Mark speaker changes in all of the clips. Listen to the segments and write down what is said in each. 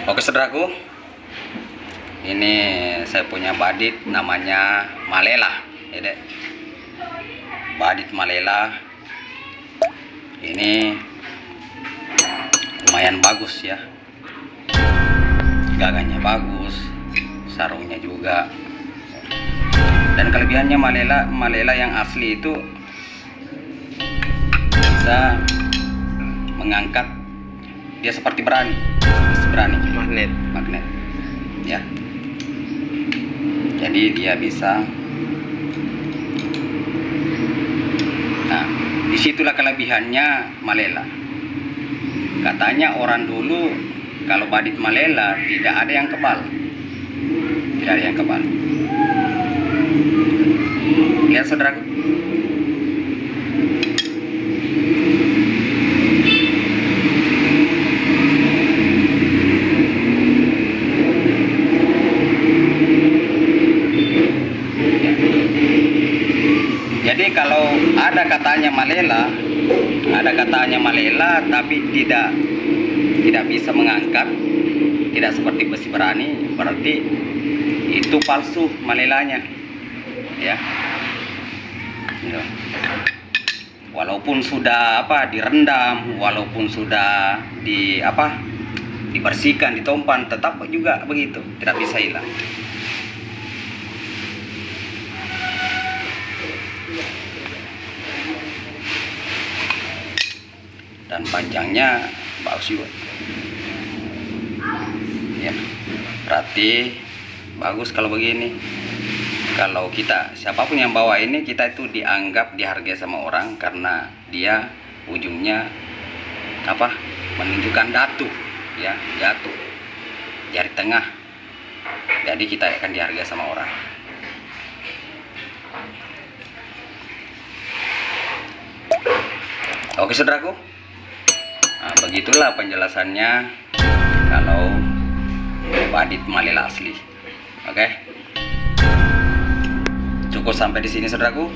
Speaker 1: Oke saudaraku, ini saya punya badit namanya Malela, ya dek. Badit Malela ini lumayan bagus ya, gagahnya bagus, sarungnya juga. Dan kelebihannya Malela yang asli itu bisa mengangkat, dia seperti berani magnet ya. Jadi dia bisa, nah disitulah kelebihannya Malela. Katanya orang dulu kalau badit Malela tidak ada yang kebal, lihat saudaraku. Jadi kalau ada katanya Malela tapi tidak bisa mengangkat, tidak seperti besi berani, berarti itu palsu Malelanya ya. Walaupun sudah direndam, walaupun sudah dibersihkan, ditompan, tetap juga begitu, tidak bisa hilang. Dan panjangnya bagus juga ya, berarti bagus kalau begini. Kalau kita, siapapun yang bawa ini, kita itu dihargai sama orang karena dia ujungnya menunjukkan datu ya, jari tengah. Jadi kita akan dihargai sama orang. Oke saudaraku, nah, begitulah penjelasannya kalau badit Malela asli. Oke, cukup sampai di sini saudaraku.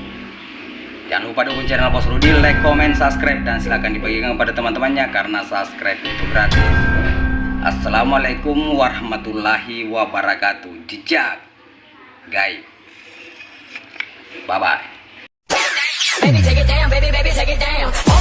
Speaker 1: Jangan lupa dukung channel Bos Rudi, like, comment, subscribe, dan silakan dibagikan kepada teman-temannya karena subscribe itu gratis. Assalamualaikum warahmatullahi wabarakatuh. Jejak guys, bye bye. Baby, take it down, baby, take it down.